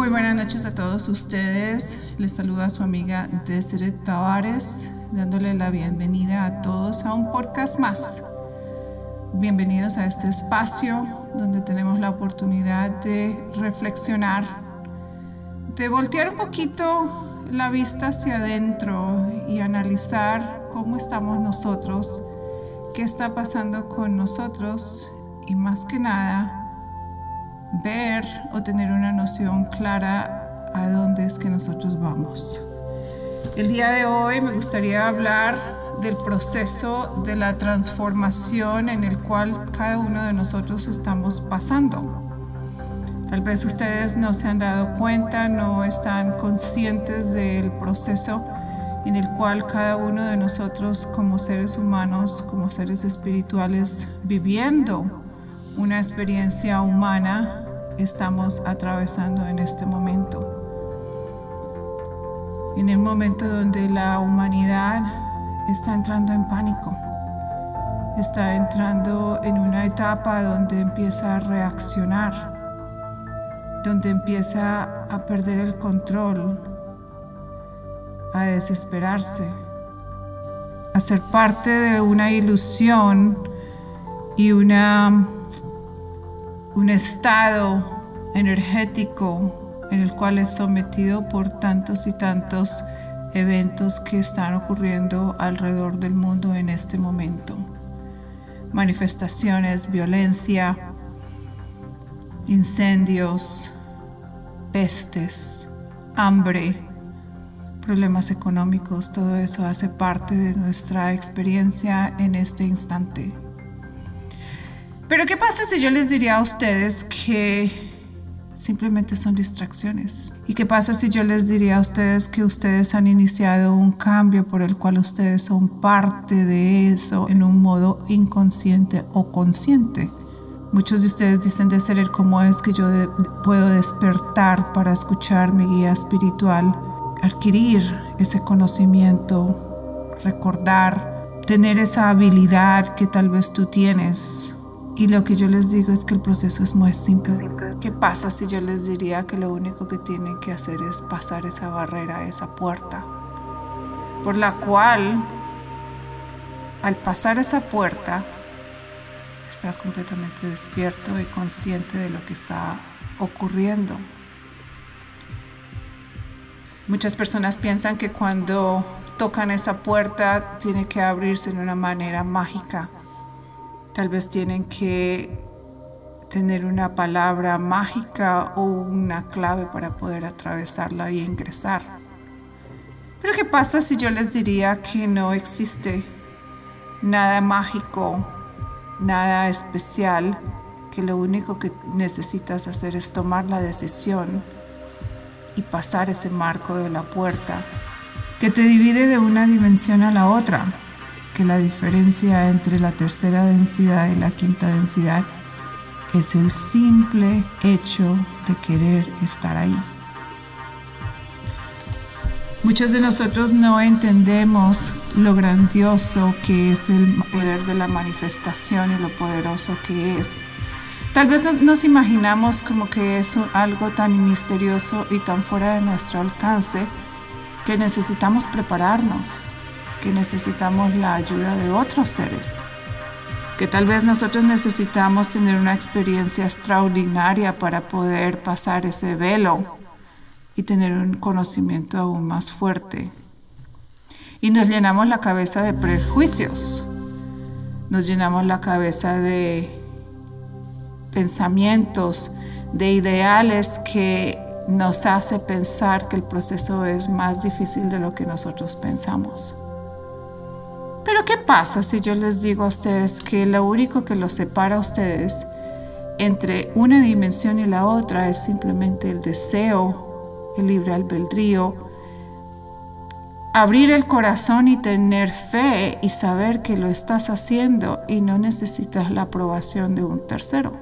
Muy buenas noches a todos ustedes. Les saluda su amiga Deseret Tavares, dándole la bienvenida a todos a un podcast más. Bienvenidos a este espacio donde tenemos la oportunidad de reflexionar, de voltear un poquito la vista hacia adentro y analizar cómo estamos nosotros, qué está pasando con nosotros y más que nada ver o tener una noción clara a dónde es que nosotros vamos. El día de hoy me gustaría hablar del proceso de la transformación en el cual cada uno de nosotros estamos pasando. Tal vez ustedes no se han dado cuenta, no están conscientes del proceso en el cual cada uno de nosotros como seres humanos, como seres espirituales, viviendo una experiencia humana, estamos atravesando en este momento. En el momento donde la humanidad está entrando en pánico, está entrando en una etapa donde empieza a reaccionar, donde empieza a perder el control, a desesperarse, a ser parte de una ilusión y un estado energético en el cual es sometido por tantos y tantos eventos que están ocurriendo alrededor del mundo en este momento. Manifestaciones, violencia, incendios, pestes, hambre, problemas económicos, todo eso hace parte de nuestra experiencia en este instante. Pero ¿qué pasa si yo les diría a ustedes que simplemente son distracciones? ¿Y qué pasa si yo les diría a ustedes que ustedes han iniciado un cambio por el cual ustedes son parte de eso en un modo inconsciente o consciente? Muchos de ustedes dicen, Deseret, ¿cómo es que yo puedo despertar para escuchar mi guía espiritual, adquirir ese conocimiento, recordar, tener esa habilidad que tal vez tú tienes? Y lo que yo les digo es que el proceso es muy simple. ¿Qué pasa si yo les diría que lo único que tienen que hacer es pasar esa barrera, esa puerta, por la cual, al pasar esa puerta, estás completamente despierto y consciente de lo que está ocurriendo? Muchas personas piensan que cuando tocan esa puerta tiene que abrirse de una manera mágica. Tal vez tienen que tener una palabra mágica o una clave para poder atravesarla y ingresar. Pero ¿qué pasa si yo les diría que no existe nada mágico, nada especial, que lo único que necesitas hacer es tomar la decisión y pasar ese marco de la puerta que te divide de una dimensión a la otra? Que la diferencia entre la tercera densidad y la quinta densidad es el simple hecho de querer estar ahí. Muchos de nosotros no entendemos lo grandioso que es el poder de la manifestación y lo poderoso que es. Tal vez nos imaginamos como que es algo tan misterioso y tan fuera de nuestro alcance que necesitamos prepararnos, que necesitamos la ayuda de otros seres, que tal vez nosotros necesitamos tener una experiencia extraordinaria para poder pasar ese velo y tener un conocimiento aún más fuerte. Y nos llenamos la cabeza de prejuicios, nos llenamos la cabeza de pensamientos, de ideales que nos hace pensar que el proceso es más difícil de lo que nosotros pensamos. Pero ¿qué pasa si yo les digo a ustedes que lo único que los separa a ustedes entre una dimensión y la otra es simplemente el deseo, el libre albedrío, abrir el corazón y tener fe y saber que lo estás haciendo y no necesitas la aprobación de un tercero?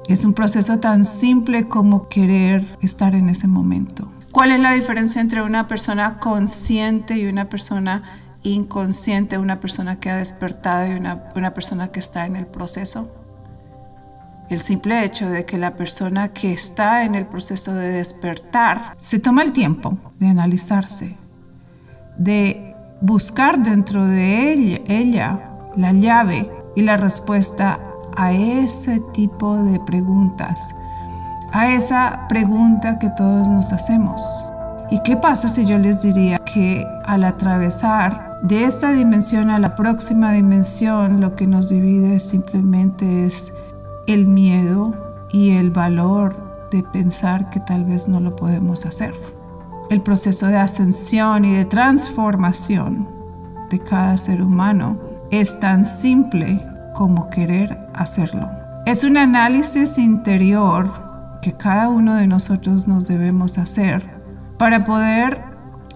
Es un proceso tan simple como querer estar en ese momento. ¿Cuál es la diferencia entre una persona consciente y una persona inconsciente, una persona que ha despertado y una persona que está en el proceso? El simple hecho de que la persona que está en el proceso de despertar se toma el tiempo de analizarse, de buscar dentro de ella la llave y la respuesta a ese tipo de preguntas, a esa pregunta que todos nos hacemos. ¿Y qué pasa si yo les diría que al atravesar de esta dimensión a la próxima dimensión, lo que nos divide simplemente es el miedo y el valor de pensar que tal vez no lo podemos hacer? El proceso de ascensión y de transformación de cada ser humano es tan simple como querer hacerlo. Es un análisis interior que cada uno de nosotros nos debemos hacer para poder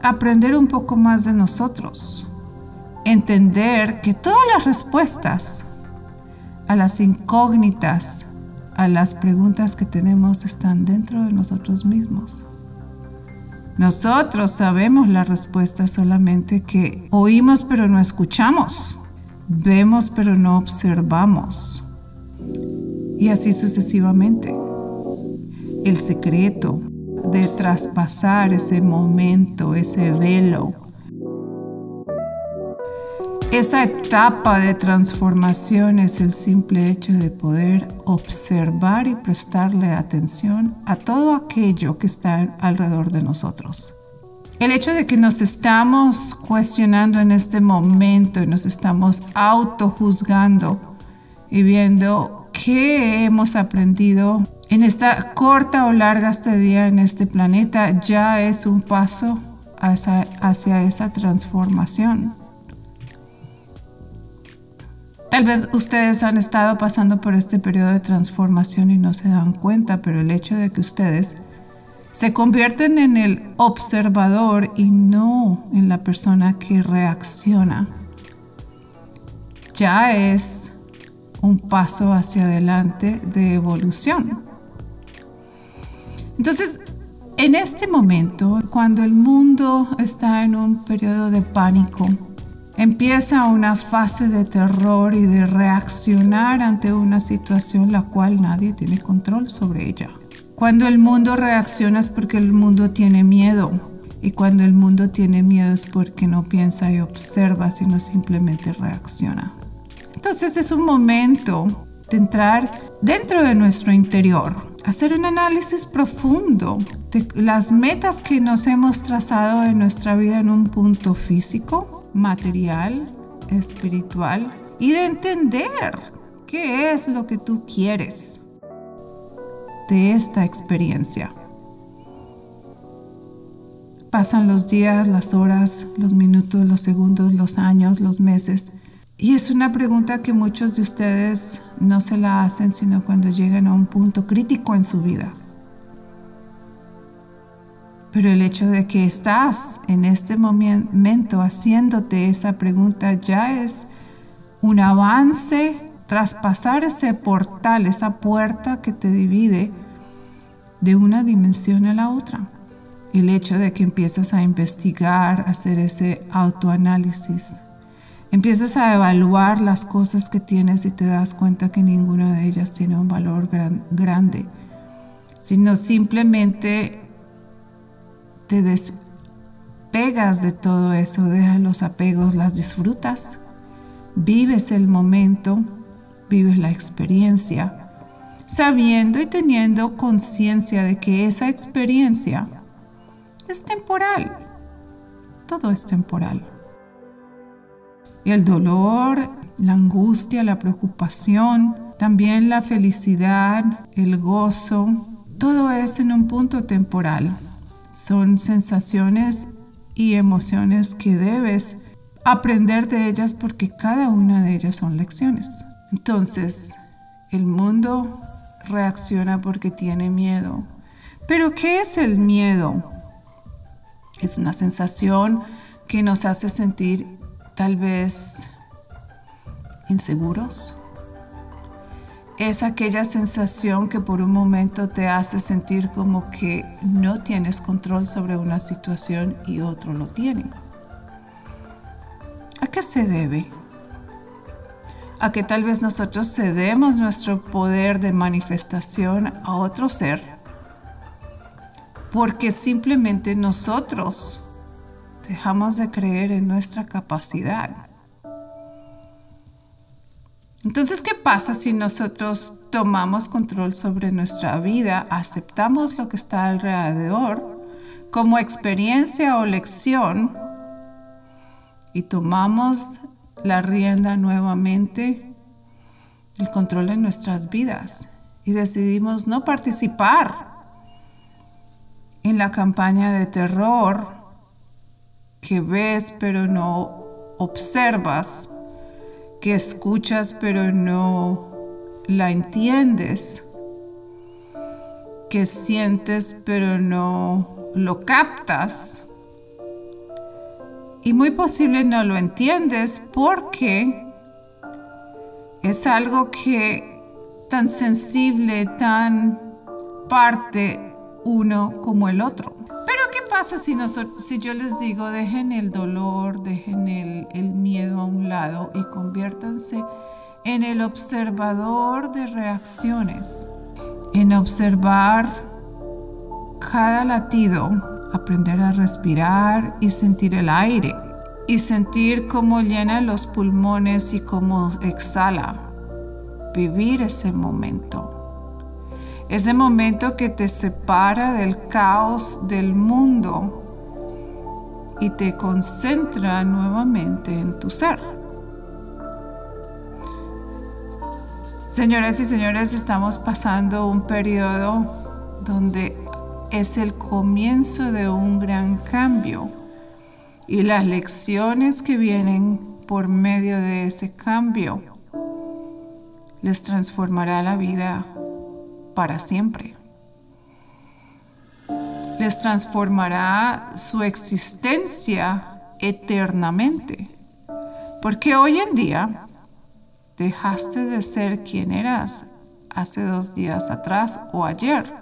aprender un poco más de nosotros, entender que todas las respuestas a las incógnitas, a las preguntas que tenemos están dentro de nosotros mismos. Nosotros sabemos la respuesta, solamente que oímos pero no escuchamos, vemos pero no observamos, y así sucesivamente. El secreto de traspasar ese momento, ese velo, esa etapa de transformación es el simple hecho de poder observar y prestarle atención a todo aquello que está alrededor de nosotros. El hecho de que nos estamos cuestionando en este momento y nos estamos autojuzgando y viendo qué hemos aprendido en esta corta o larga estadía en este planeta ya es un paso hacia esa transformación. Tal vez ustedes han estado pasando por este periodo de transformación y no se dan cuenta, pero el hecho de que ustedes se convierten en el observador y no en la persona que reacciona, ya es un paso hacia adelante de evolución. Entonces, en este momento, cuando el mundo está en un periodo de pánico, empieza una fase de terror y de reaccionar ante una situación la cual nadie tiene control sobre ella. Cuando el mundo reacciona es porque el mundo tiene miedo, y cuando el mundo tiene miedo es porque no piensa y observa, sino simplemente reacciona. Entonces es un momento de entrar dentro de nuestro interior, hacer un análisis profundo de las metas que nos hemos trazado en nuestra vida en un punto físico, material, espiritual, y de entender qué es lo que tú quieres de esta experiencia. Pasan los días, las horas, los minutos, los segundos, los años, los meses, y es una pregunta que muchos de ustedes no se la hacen sino cuando llegan a un punto crítico en su vida. Pero el hecho de que estás en este momento haciéndote esa pregunta ya es un avance, traspasar ese portal, esa puerta que te divide de una dimensión a la otra. El hecho de que empiezas a investigar, a hacer ese autoanálisis, empiezas a evaluar las cosas que tienes y te das cuenta que ninguna de ellas tiene un valor grande, sino simplemente te despegas de todo eso, dejas los apegos, las disfrutas, vives el momento, vives la experiencia, sabiendo y teniendo conciencia de que esa experiencia es temporal. Todo es temporal. Y el dolor, la angustia, la preocupación, también la felicidad, el gozo, todo es en un punto temporal. Son sensaciones y emociones que debes aprender de ellas porque cada una de ellas son lecciones. Entonces, el mundo reacciona porque tiene miedo. ¿Pero qué es el miedo? Es una sensación que nos hace sentir tal vez inseguros. Es aquella sensación que por un momento te hace sentir como que no tienes control sobre una situación y otro lo tiene. ¿A qué se debe? a que tal vez nosotros cedemos nuestro poder de manifestación a otro ser, porque simplemente nosotros dejamos de creer en nuestra capacidad. Entonces, ¿qué pasa si nosotros tomamos control sobre nuestra vida, aceptamos lo que está alrededor como experiencia o lección y tomamos la rienda nuevamente, el control de nuestras vidas, y decidimos no participar en la campaña de terror que ves pero no observas, que escuchas pero no la entiendes, que sientes pero no lo captas? Y muy posible no lo entiendes porque es algo que tan sensible, tan parte uno como el otro. Pero ¿qué pasa si yo les digo dejen el dolor, dejen el miedo a un lado y conviértanse en el observador de reacciones, en observar cada latido, aprender a respirar y sentir el aire y sentir cómo llena los pulmones y cómo exhala? Vivir ese momento que te separa del caos del mundo y te concentra nuevamente en tu ser. Señoras y señores, estamos pasando un periodo donde es el comienzo de un gran cambio y las lecciones que vienen por medio de ese cambio les transformará la vida para siempre. Les transformará su existencia eternamente. Porque hoy en día dejaste de ser quien eras hace 2 días atrás o ayer,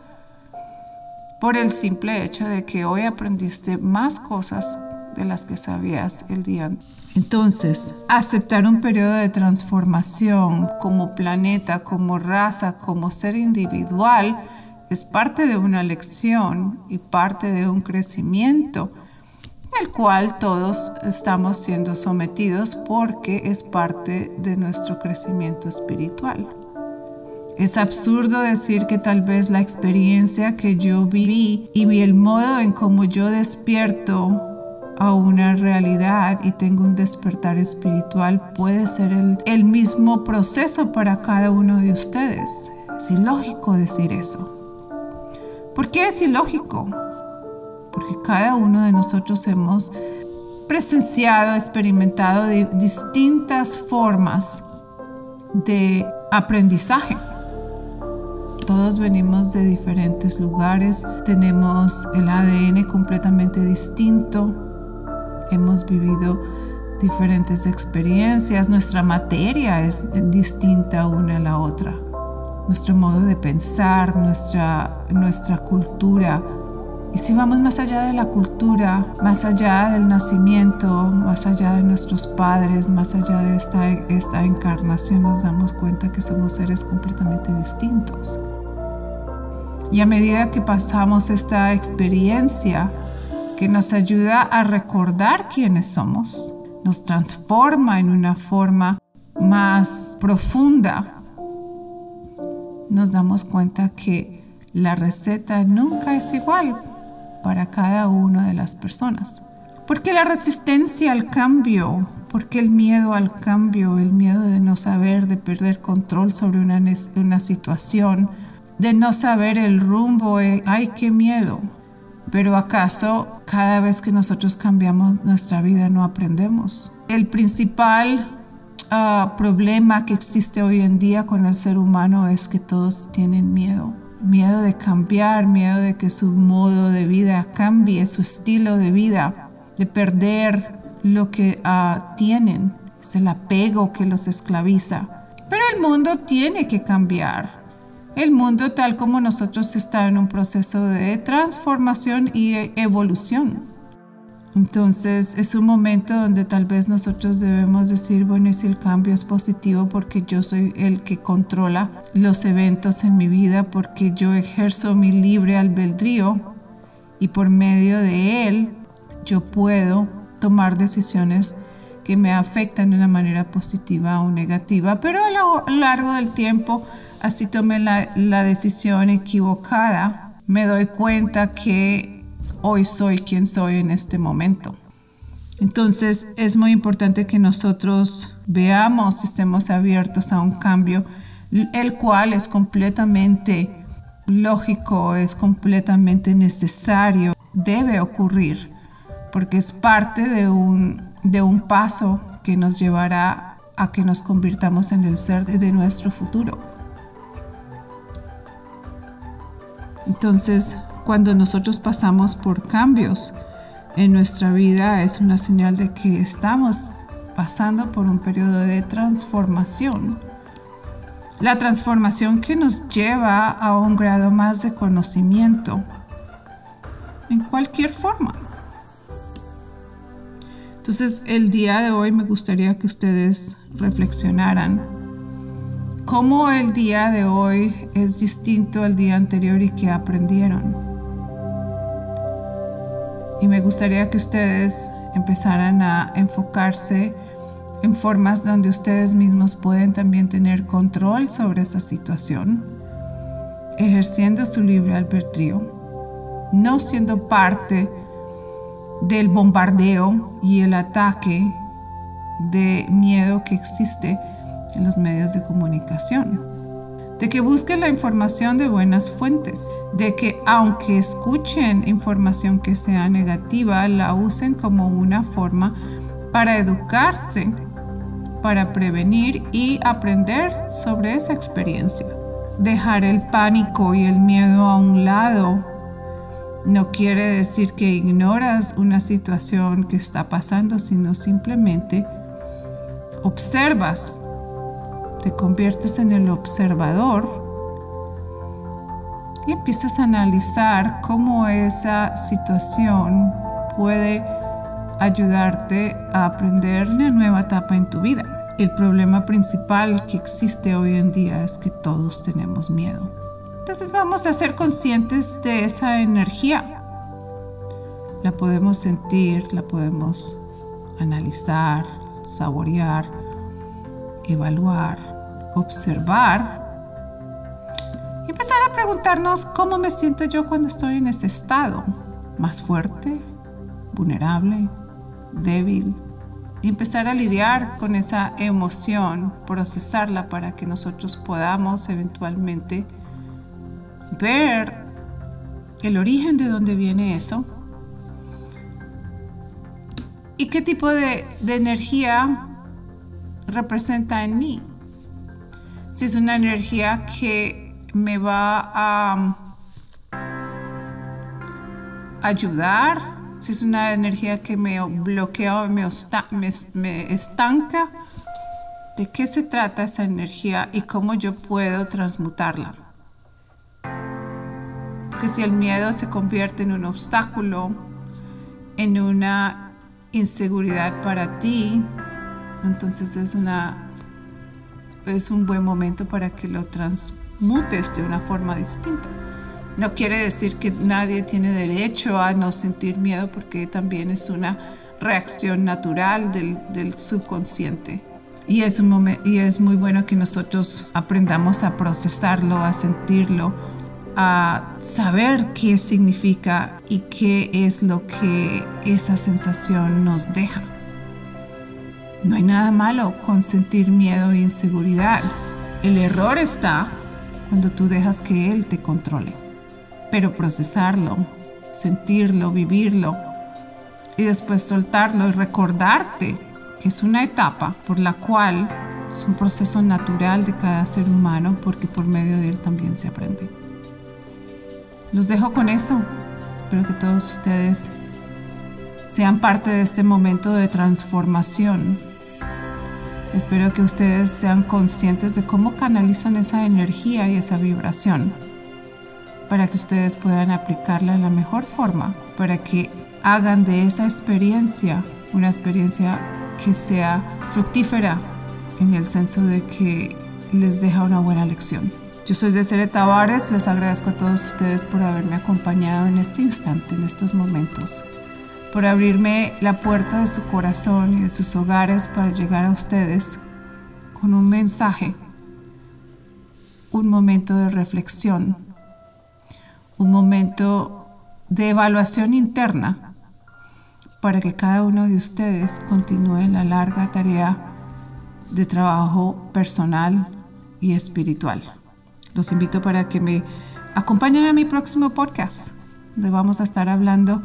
por el simple hecho de que hoy aprendiste más cosas de las que sabías el día antes. Entonces, aceptar un periodo de transformación como planeta, como raza, como ser individual, es parte de una lección y parte de un crecimiento, el cual todos estamos siendo sometidos porque es parte de nuestro crecimiento espiritual. Es absurdo decir que tal vez la experiencia que yo viví y el modo en cómo yo despierto a una realidad y tengo un despertar espiritual puede ser el mismo proceso para cada uno de ustedes. Es ilógico decir eso. ¿Por qué es ilógico? Porque cada uno de nosotros hemos presenciado, experimentado distintas formas de aprendizaje. Todos venimos de diferentes lugares, tenemos el ADN completamente distinto, hemos vivido diferentes experiencias, nuestra materia es distinta una a la otra, nuestro modo de pensar, nuestra cultura. Y si vamos más allá de la cultura, más allá del nacimiento, más allá de nuestros padres, más allá de esta encarnación, nos damos cuenta que somos seres completamente distintos. Y a medida que pasamos esta experiencia que nos ayuda a recordar quiénes somos, nos transforma en una forma más profunda, nos damos cuenta que la receta nunca es igual para cada una de las personas. Porque la resistencia al cambio, porque el miedo al cambio, el miedo de no saber, de perder control sobre una situación, de no saber el rumbo, ¡ay, qué miedo! Pero ¿acaso cada vez que nosotros cambiamos nuestra vida no aprendemos? El principal problema que existe hoy en día con el ser humano es que todos tienen miedo. Miedo de cambiar, miedo de que su modo de vida cambie, su estilo de vida, de perder lo que tienen. Es el apego que los esclaviza. Pero el mundo tiene que cambiar. El mundo tal como nosotros está en un proceso de transformación y evolución. Entonces es un momento donde tal vez nosotros debemos decir, bueno, y si el cambio es positivo porque yo soy el que controla los eventos en mi vida, porque yo ejerzo mi libre albedrío y por medio de él yo puedo tomar decisiones que me afectan de una manera positiva o negativa, pero a lo largo del tiempo, así tomé la decisión equivocada, me doy cuenta que hoy soy quien soy en este momento. Entonces es muy importante que nosotros veamos, estemos abiertos a un cambio, el cual es completamente lógico, es completamente necesario, debe ocurrir, porque es parte de un paso que nos llevará a que nos convirtamos en el ser de nuestro futuro. Entonces, cuando nosotros pasamos por cambios en nuestra vida, es una señal de que estamos pasando por un periodo de transformación. La transformación que nos lleva a un grado más de conocimiento en cualquier forma. Entonces, el día de hoy me gustaría que ustedes reflexionaran cómo el día de hoy es distinto al día anterior y qué aprendieron. Y me gustaría que ustedes empezaran a enfocarse en formas donde ustedes mismos pueden también tener control sobre esa situación, ejerciendo su libre albedrío, no siendo parte del bombardeo y el ataque de miedo que existe en los medios de comunicación, de que busquen la información de buenas fuentes, de que aunque escuchen información que sea negativa, la usen como una forma para educarse, para prevenir y aprender sobre esa experiencia. Dejar el pánico y el miedo a un lado no quiere decir que ignoras una situación que está pasando, sino simplemente observas, te conviertes en el observador y empiezas a analizar cómo esa situación puede ayudarte a aprender una nueva etapa en tu vida. El problema principal que existe hoy en día es que todos tenemos miedo. Entonces vamos a ser conscientes de esa energía. La podemos sentir, la podemos analizar, saborear, evaluar, observar y empezar a preguntarnos cómo me siento yo cuando estoy en ese estado. Más fuerte, vulnerable, débil. Y empezar a lidiar con esa emoción, procesarla para que nosotros podamos eventualmente ver el origen de dónde viene eso y qué tipo de energía representa en mí. Si es una energía que me va a ayudar, si es una energía que me bloquea o me estanca, ¿de qué se trata esa energía y cómo yo puedo transmutarla? Porque si el miedo se convierte en un obstáculo, en una inseguridad para ti, entonces es un buen momento para que lo transmutes de una forma distinta. No quiere decir que nadie tiene derecho a no sentir miedo, porque también es una reacción natural del subconsciente. Y es muy bueno que nosotros aprendamos a procesarlo, a sentirlo, a saber qué significa y qué es lo que esa sensación nos deja. No hay nada malo con sentir miedo e inseguridad. El error está cuando tú dejas que él te controle. Pero procesarlo, sentirlo, vivirlo y después soltarlo y recordarte que es una etapa por la cual es un proceso natural de cada ser humano, porque por medio de él también se aprende. Los dejo con eso. Espero que todos ustedes sean parte de este momento de transformación. Espero que ustedes sean conscientes de cómo canalizan esa energía y esa vibración, para que ustedes puedan aplicarla de la mejor forma, para que hagan de esa experiencia una experiencia que sea fructífera en el senso de que les deja una buena lección. Yo soy Deseret Tavares, les agradezco a todos ustedes por haberme acompañado en este instante, en estos momentos, por abrirme la puerta de su corazón y de sus hogares para llegar a ustedes con un mensaje, un momento de reflexión, un momento de evaluación interna para que cada uno de ustedes continúe en la larga tarea de trabajo personal y espiritual. Los invito para que me acompañen a mi próximo podcast, donde vamos a estar hablando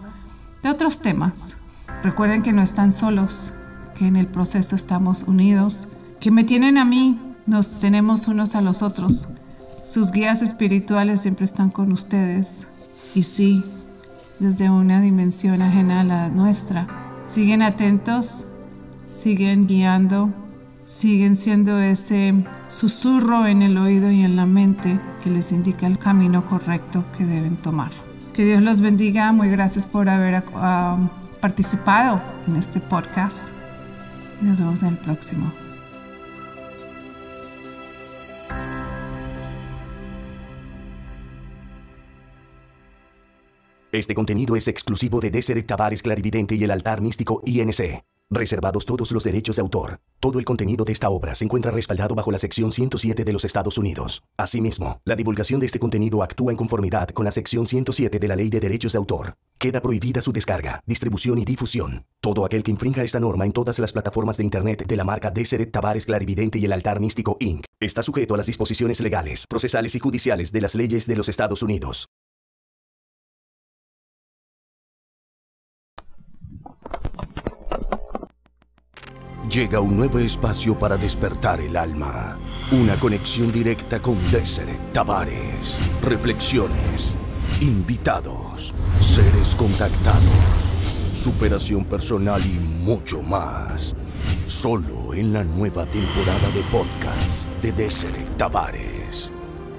de otros temas. Recuerden que no están solos, que en el proceso estamos unidos, que me tienen a mí, nos tenemos unos a los otros. Sus guías espirituales siempre están con ustedes. Y sí, desde una dimensión ajena a la nuestra. Siguen atentos, siguen guiando, siguen siendo ese susurro en el oído y en la mente que les indica el camino correcto que deben tomar. Que Dios los bendiga. Muy gracias por haber participado en este podcast. Y nos vemos en el próximo. Este contenido es exclusivo de Deseret Tavares Clarividente y el Altar Místico INC. Reservados todos los derechos de autor. Todo el contenido de esta obra se encuentra respaldado bajo la sección 107 de los Estados Unidos. Asimismo, la divulgación de este contenido actúa en conformidad con la sección 107 de la Ley de Derechos de Autor. Queda prohibida su descarga, distribución y difusión. Todo aquel que infrinja esta norma en todas las plataformas de Internet de la marca Deseret Tavares Clarividente y el Altar Místico Inc. está sujeto a las disposiciones legales, procesales y judiciales de las leyes de los Estados Unidos. Llega un nuevo espacio para despertar el alma. Una conexión directa con Deseret Tavares. Reflexiones, invitados, seres contactados, superación personal y mucho más. Solo en la nueva temporada de podcast de Deseret Tavares.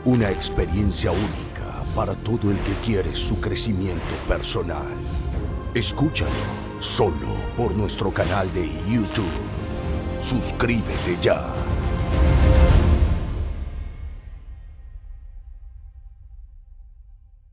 Una experiencia única para todo el que quiere su crecimiento personal. Escúchalo solo por nuestro canal de YouTube. Suscríbete ya.